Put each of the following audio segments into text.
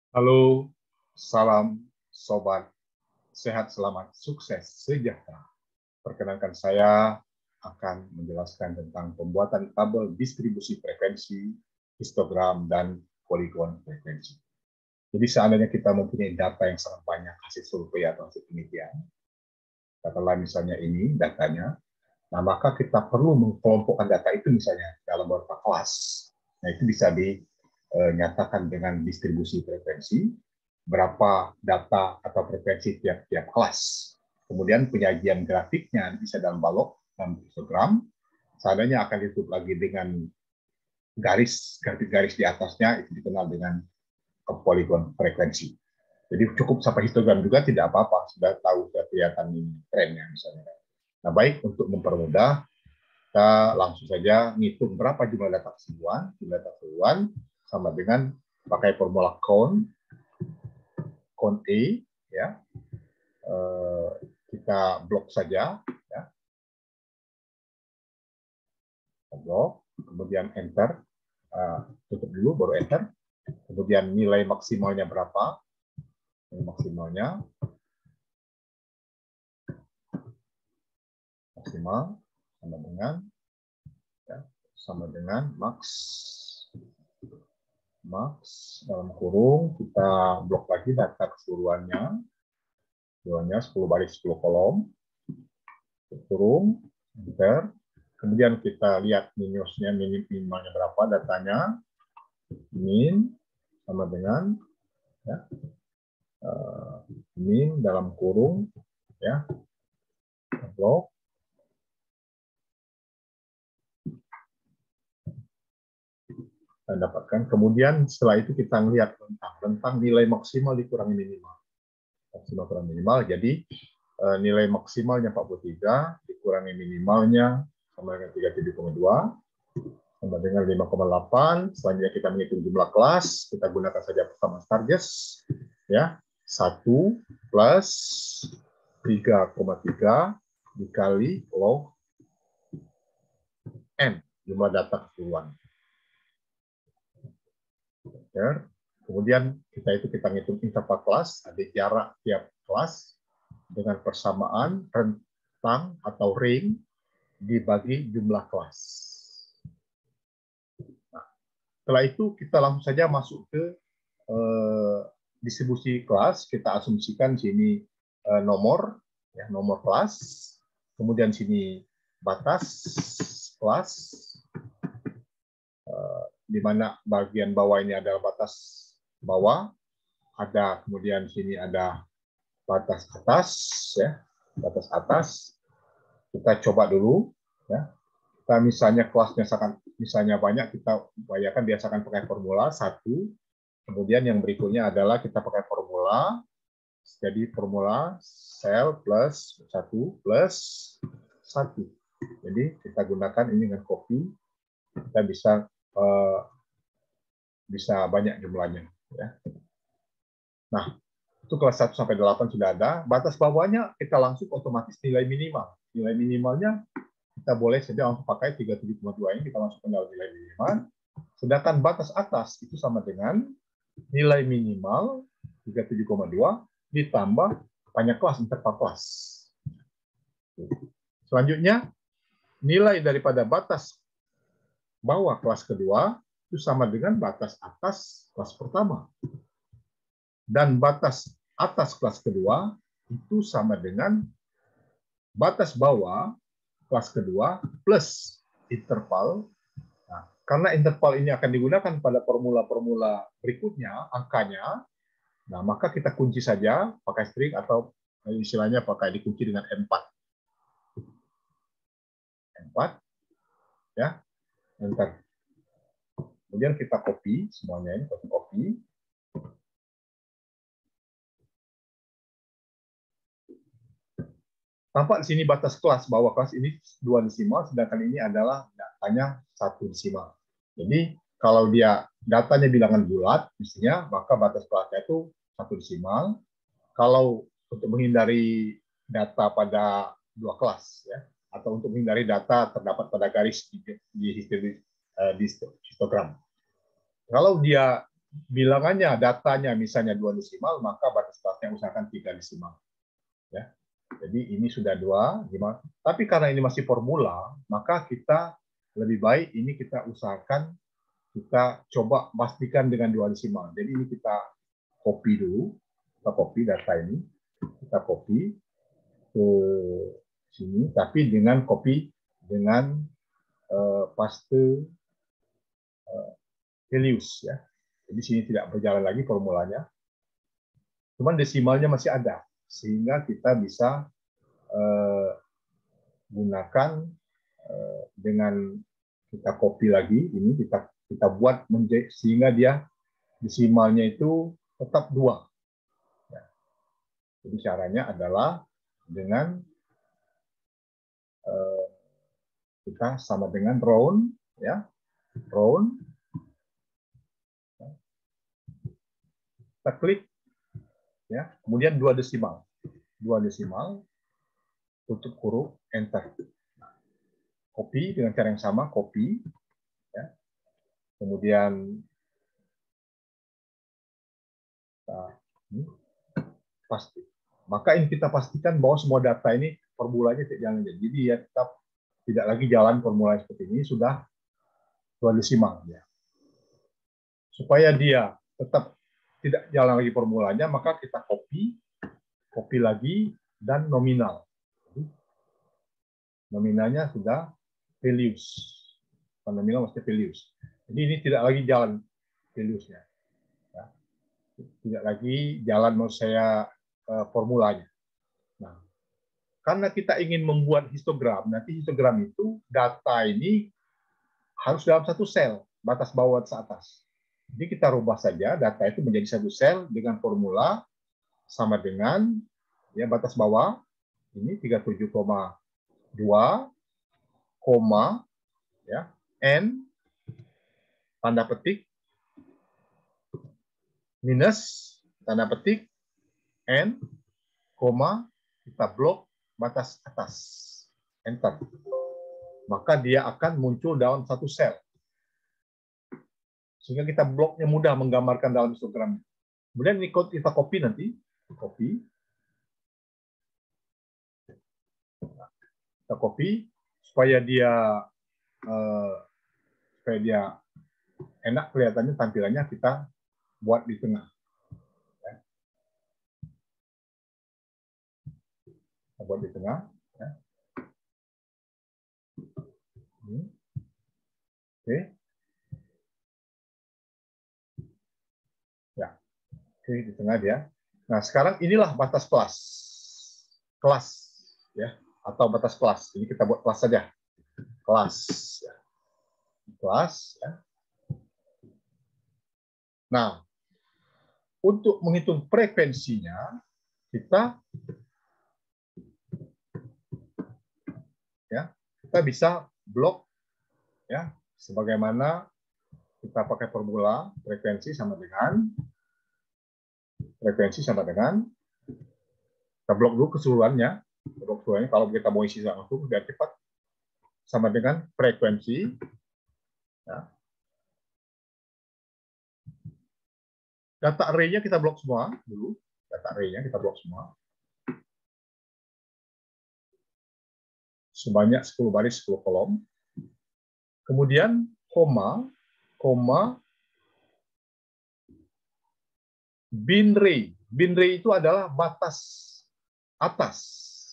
Halo, salam sobat, sehat, selamat, sukses, sejahtera. Perkenalkan saya akan menjelaskan tentang pembuatan tabel distribusi frekuensi, histogram, dan poligon frekuensi. Jadi seandainya kita mempunyai data yang sangat banyak, hasil survei atau hasil penelitian, katakanlah misalnya ini datanya, nah maka kita perlu mengkelompokkan data itu misalnya dalam beberapa kelas. Nah itu bisa dinyatakan dengan distribusi frekuensi, berapa data atau frekuensi tiap-tiap kelas. Kemudian penyajian grafiknya bisa dalam balok dan histogram. Seandainya akan ditutup lagi dengan garis di atasnya, itu dikenal dengan poligon frekuensi. Jadi cukup sampai histogram juga tidak apa-apa, sudah tahu, sudah kelihatan ini trennya misalnya. Nah baik, untuk mempermudah, kita langsung saja ngitung berapa jumlah data keseluruhan. Jumlah data keseluruhan sama dengan pakai formula count A, ya. Kita blok saja, ya. Blok, kemudian enter, tutup dulu baru enter. Kemudian nilai maksimalnya berapa? Nilai maksimalnya maksimal sama dengan max dalam kurung, kita blok lagi data keseluruhannya 10 baris 10 kolom, kurung, enter. Kemudian kita lihat minusnya, minimalnya berapa datanya, min sama dengan, ya, min dalam kurung, ya, blok, dan dapatkan. Kemudian setelah itu kita lihat rentang nilai maksimal dikurangi minimal. Maksimal kurang minimal, jadi nilai maksimalnya 43 dikurangi minimalnya sama dengan 37,2 sama dengan 5,8. Selanjutnya kita menghitung jumlah kelas, kita gunakan saja persamaan Stargess, ya, 1 plus 3,3 dikali log n, jumlah data keseluruhan. Kemudian kita ngitung interval kelas, ada jarak tiap kelas dengan persamaan rentang atau ring dibagi jumlah kelas. Nah, setelah itu kita langsung saja masuk ke distribusi kelas. Kita asumsikan sini nomor, ya, nomor kelas, kemudian sini batas kelas, di mana bagian bawah ini adalah batas bawah, ada kemudian sini ada batas atas, ya, batas atas. Kita coba dulu, ya. Kita misalnya kelasnya misalnya banyak, kita upayakan biasakan pakai formula 1. Kemudian yang berikutnya adalah kita pakai formula, jadi formula sel plus 1 plus 1. Jadi kita gunakan ini dengan copy, kita bisa banyak jumlahnya, ya. Nah, itu kelas 1 sampai 8 sudah ada. Batas bawahnya kita langsung otomatis nilai minimal. Nilai minimalnya kita boleh saja langsung pakai 37,2 ini, kita masukkan dalam nilai minimal. Sedangkan batas atas itu sama dengan nilai minimal 37,2 ditambah banyak kelas, interval kelas. Selanjutnya, nilai daripada batas bawah kelas kedua itu sama dengan batas atas kelas pertama. Dan batas atas kelas kedua itu sama dengan batas bawah kelas kedua plus interval. Nah, karena interval ini akan digunakan pada formula-formula berikutnya, angkanya, nah maka kita kunci saja pakai string atau istilahnya pakai dikunci dengan N4. N4, ya, enter. Kemudian kita copy semuanya ini, copy. Tampak di sini batas kelas, bawah kelas ini 2 desimal, sedangkan ini adalah datanya 1 desimal. Jadi kalau dia datanya bilangan bulat, mestinya maka batas kelasnya itu 1 desimal. Kalau untuk menghindari data pada 2 kelas, ya, atau untuk menghindari data terdapat pada garis di histogram. Kalau dia bilangannya, datanya misalnya 2 desimal, maka batas kelasnya usahakan 3 desimal. Ya. Jadi ini sudah 2, tapi karena ini masih formula, maka kita lebih baik ini kita usahakan kita coba pastikan dengan 2 desimal. Jadi ini kita copy dulu, kita copy data ini, kita copy ke sini, tapi dengan copy dengan paste values ya. Jadi sini tidak berjalan lagi formulanya, cuman desimalnya masih ada, sehingga kita bisa gunakan dengan kita copy lagi ini kita buat sehingga dia desimalnya itu tetap 2. Ya. Jadi caranya adalah dengan kita sama dengan round ya, round, kita klik ya, kemudian 2 desimal, tutup huruf, enter. Copy dengan cara yang sama, copy ya. Kemudian pasti. Maka ini kita pastikan bahwa semua data ini formulanya tidak jalan. Jadi ya tetap tidak lagi jalan formula seperti ini, sudah 2 desimal ya. Supaya dia tetap tidak jalan lagi formulanya, maka kita copy lagi dan nominal. Nominalnya sudah values. Nominal maksudnya values. Jadi ini tidak lagi jalan values-nya. Ya. Tidak lagi jalan maksud saya formulanya. Nah, karena kita ingin membuat histogram, nanti histogram itu data ini harus dalam satu sel, batas bawah batas atas. Jadi kita rubah saja data itu menjadi satu sel dengan formula sama dengan ya batas bawah ini 37,2 koma ya n tanda petik minus tanda petik n koma kita blok batas atas, enter. Maka dia akan muncul dalam satu sel. Sehingga kita bloknya mudah menggambarkan dalam histogram. Kemudian ini kita copy nanti, kita copy supaya dia enak kelihatannya tampilannya, kita buat di tengah. Kita buat di tengah. Ya. Oke. Ya. Oke, di tengah dia. Nah, sekarang inilah batas kelas ya, atau batas kelas. Ini kita buat kelas saja. Kelas ya. Kelas ya. Nah, untuk menghitung frekuensinya kita bisa blok ya, sebagaimana kita pakai formula frekuensi sama dengan kita blok dulu keseluruhannya. Kalau kita mau isi langsung biar cepat, sama dengan frekuensi ya. Data array-nya kita blok semua dulu, sebanyak 10 baris 10 kolom. Kemudian koma bin ray itu adalah batas atas.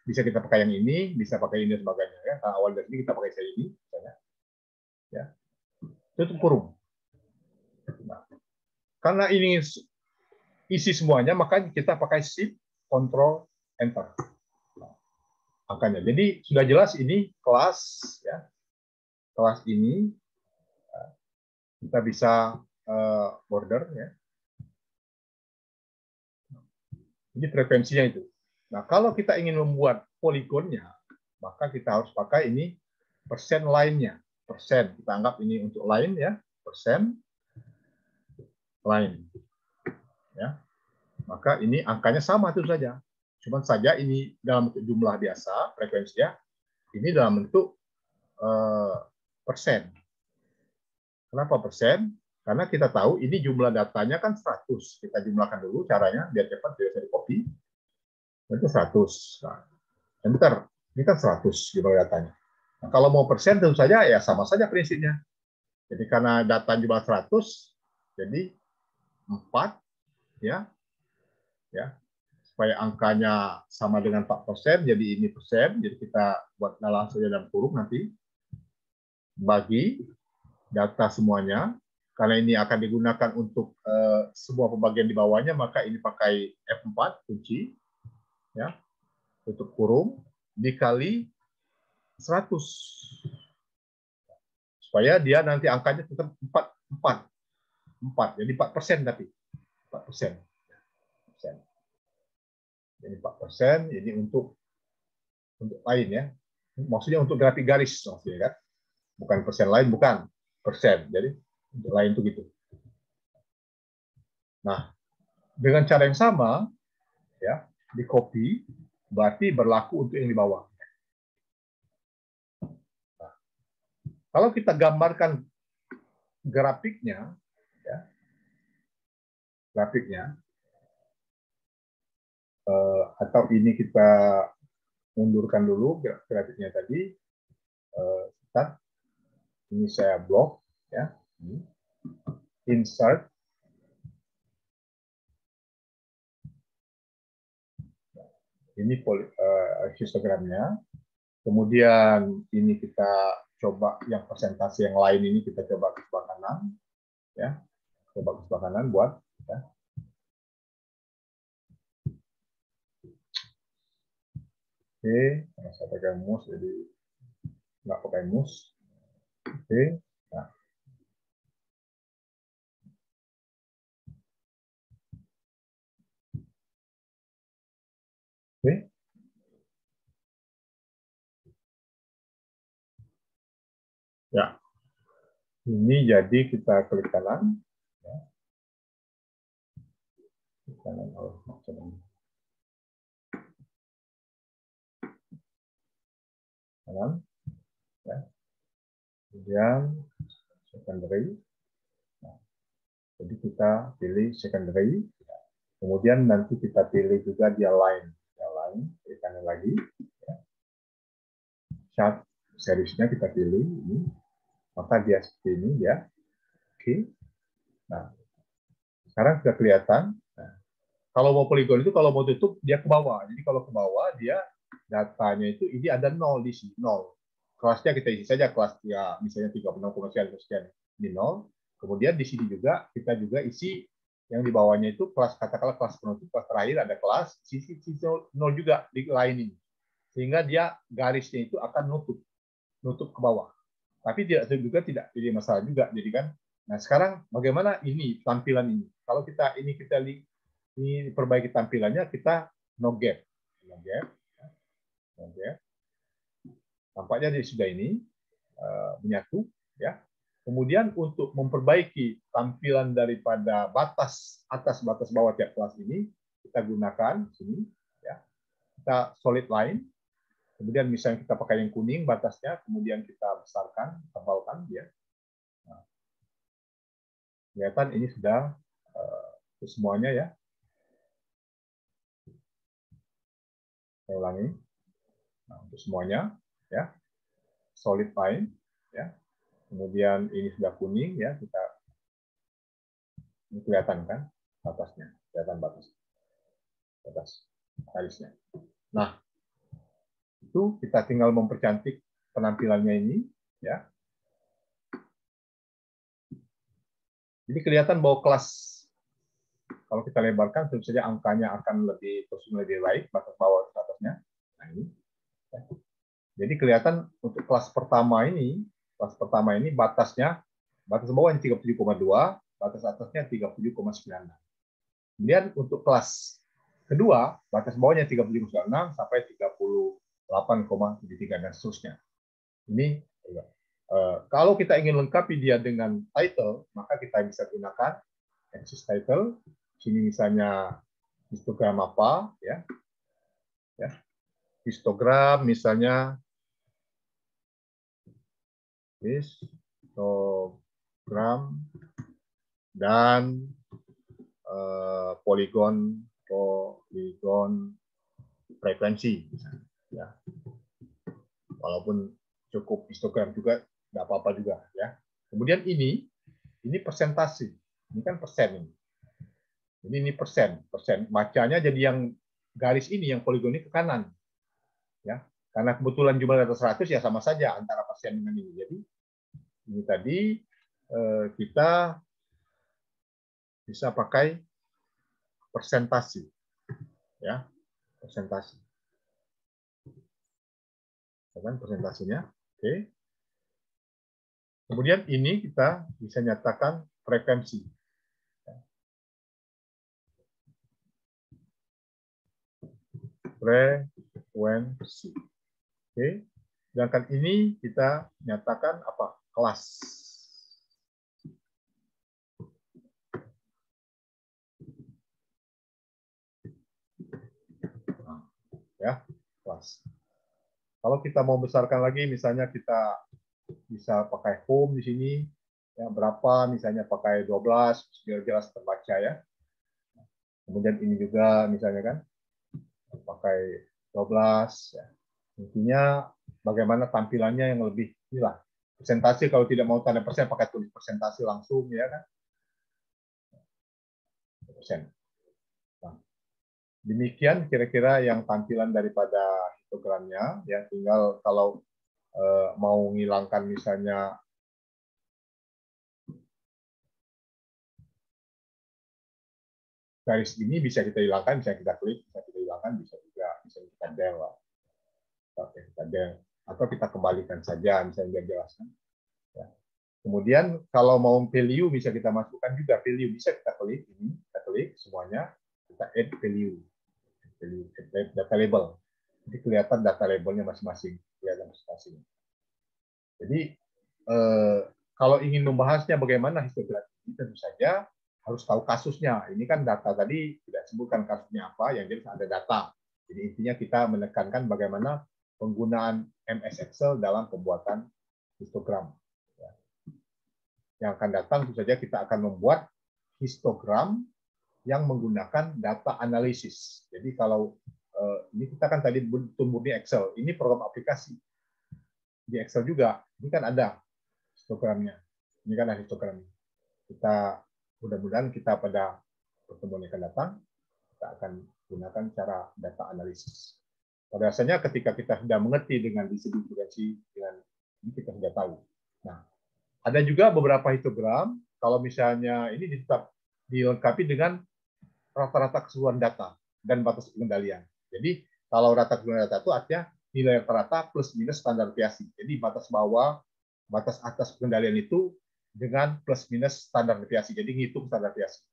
Bisa kita pakai yang ini, bisa pakai ini dan sebagainya ya. Nah, awal dari ini kita pakai saya ini misalnya. Ya. Tutup kurung. Nah, karena ini isi semuanya, maka kita pakai shift control enter. Angkanya. Jadi sudah jelas ini kelas ya. Kelas ini kita bisa border ya. Jadi frekuensinya itu. Nah, kalau kita ingin membuat poligonnya, maka kita harus pakai ini persen line-nya. Persen, kita anggap ini untuk line ya, persen line. Ya. Maka ini angkanya sama itu saja. Cuma saja ini dalam bentuk jumlah biasa, frekuensinya, ini dalam bentuk persen. Kenapa persen? Karena kita tahu ini jumlah datanya kan 100. Kita jumlahkan dulu caranya biar cepat, biasa di copy. Itu 100. Nah, enter. Ini kan 100 jumlah datanya. Nah, kalau mau persen tentu saja ya sama saja prinsipnya. Jadi karena data jumlah 100, jadi 4 ya. Supaya angkanya sama dengan 4%, jadi ini persen, jadi kita buat langsung dalam kurung nanti, bagi data semuanya, karena ini akan digunakan untuk semua pembagian di bawahnya, maka ini pakai F4, kunci, ya, tutup kurung, dikali 100. Supaya dia nanti angkanya tetap 4, jadi 4%, tapi 4%. Jadi 4%, ini untuk lain ya. Maksudnya untuk grafik garis, maksudnya kan. Bukan persen lain, bukan persen. Jadi untuk lain itu gitu. Nah, dengan cara yang sama, ya, di copy, berarti berlaku untuk yang di bawah. Nah, kalau kita gambarkan grafiknya, ya, atau ini kita mundurkan dulu grafiknya tadi, start. Ini saya blok, ya, insert. Ini histogramnya. Kemudian ini kita coba yang persentase yang lain ini kita coba ke sebelah kanan, ya, coba ke sebelah kanan buat, ya. Oke, saya pakai mouse jadi nggak pakai mouse. Oke, nah. Oke. Ya, ini jadi kita klik kanan, ya. Klik kanan, kanan, ya. Kemudian secondary. Nah, jadi kita pilih secondary. Kemudian nanti kita pilih juga dia line, klik kanan lagi. Ya. Chart seriesnya kita pilih ini, maka dia seperti ini ya. Oke. Nah, sekarang sudah kelihatan. Nah, kalau mau poligon itu, kalau mau tutup dia ke bawah. Jadi kalau ke bawah dia datanya itu ini ada 0 di sini, 0. Kelasnya kita isi saja kelas ya, misalnya 36,sekian sekian di 0. Kemudian di sini juga kita juga isi yang di bawahnya itu kelas, katakanlah kelas penutup, kelas terakhir ada kelas sisi 0 juga di lain ini. Sehingga dia garisnya itu akan nutup ke bawah. Tapi juga tidak jadi masalah juga. Jadi kan, nah sekarang bagaimana ini tampilan ini? Kalau kita ini perbaiki tampilannya, kita no gap. Tampaknya sudah ini menyatu, ya. Kemudian untuk memperbaiki tampilan daripada batas atas batas bawah tiap kelas ini, kita gunakan sini, ya. Kita solid line. Kemudian misalnya kita pakai yang kuning batasnya, kemudian kita besarkan, tebalkan dia. Nah, kelihatan ini sudah semuanya ya. Saya ulangi. Nah, untuk semuanya ya. Solid line ya. Kemudian ini sudah kuning ya, kita ini kelihatan kan batasnya, kelihatan batas garisnya. Nah, itu kita tinggal mempercantik penampilannya ini ya. Jadi kelihatan bahwa kelas kalau kita lebarkan tentu saja angkanya akan lebih baik, batas bawah ke atasnya. Nah, ini. Jadi kelihatan untuk kelas pertama ini batasnya, batas bawahnya 37,2, batas atasnya 37,96. Kemudian untuk kelas kedua, batas bawahnya 37,96 sampai 38,73 dan seterusnya. Ini kalau kita ingin lengkapi dia dengan title, maka kita bisa gunakan axis title. Sini misalnya histogram apa, ya. Histogram misalnya histogram dan poligon frekuensi misalnya, ya. Walaupun cukup histogram juga nggak apa-apa juga, ya. Kemudian ini persentase, ini kan persen ini. Jadi ini persen bacanya jadi yang garis ini, yang poligon ini ke kanan, ya. Karena kebetulan jumlah data 100 ya sama saja antara persen dengan ini. Jadi ini tadi kita bisa pakai persentase, ya, persentase. Kan persentasenya, oke. Kemudian ini kita bisa nyatakan frekuensi. Frekuensi. Oke. Sedangkan ini kita nyatakan apa? Kelas. Nah, ya, kelas. Kalau kita mau besarkan lagi, misalnya kita bisa pakai home di sini, ya, berapa, misalnya pakai 12, biar jelas terbaca, ya. Kemudian ini juga misalnya kan, pakai 12, ya. Intinya bagaimana tampilannya yang lebih, inilah, persentase. Kalau tidak mau tanda persen, pakai tulis persentase langsung, ya kan. Persen. Nah, demikian kira-kira yang tampilan daripada histogramnya, ya. Tinggal kalau mau menghilangkan misalnya garis ini, bisa kita hilangkan, bisa kita klik, bisa kita hilangkan, bisa juga bisa kita del, atau kita kembalikan saja, misalnya dia jelaskan. Ya. Kemudian kalau mau value bisa kita masukkan juga value, bisa kita klik ini, kita klik semuanya, kita add value, data label. Jadi kelihatan data labelnya masing-masing, kelihatan masing-masing. Jadi kalau ingin membahasnya bagaimana histogram ini, tentu saja harus tahu kasusnya. Ini kan data tadi tidak sebutkan kasusnya apa, yang jelas ada data. Jadi intinya kita menekankan bagaimana penggunaan MS Excel dalam pembuatan histogram. Yang akan datang tentu saja kita akan membuat histogram yang menggunakan data analisis. Jadi kalau ini kita kan tadi tumbuh di Excel, ini program aplikasi. Di Excel juga, ini kan ada histogramnya. Ini kan ada histogramnya. Kita mudah-mudahan kita pada pertemuan yang akan datang, kita akan gunakan cara data analisis. Pada dasarnya ketika kita sudah mengerti dengan distribusi dengan ini, kita sudah tahu. Nah, ada juga beberapa histogram, kalau misalnya ini tetap dilengkapi dengan rata-rata keseluruhan data dan batas pengendalian. Jadi kalau rata keseluruhan data itu artinya nilai rata plus minus standar deviasi. Jadi batas bawah, batas atas pengendalian itu dengan plus minus standar deviasi. Jadi ngitung standar deviasi.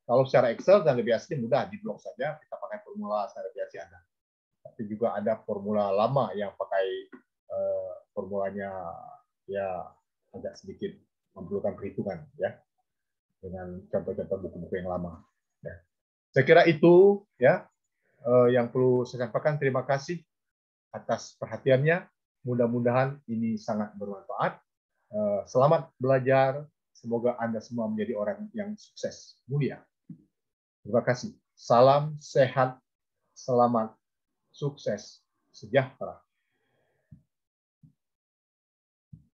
Kalau secara Excel standar deviasi mudah, di blok saja kita pakai formula standar deviasi ada. Tapi juga ada formula lama yang pakai formulanya ya agak sedikit memerlukan perhitungan, ya, dengan contoh-contoh buku-buku yang lama. Ya. Saya kira itu, ya, yang perlu saya sampaikan. Terima kasih atas perhatiannya. Mudah-mudahan ini sangat bermanfaat. Selamat belajar. Semoga Anda semua menjadi orang yang sukses, mulia. Terima kasih. Salam sehat, selamat, sukses, sejahtera.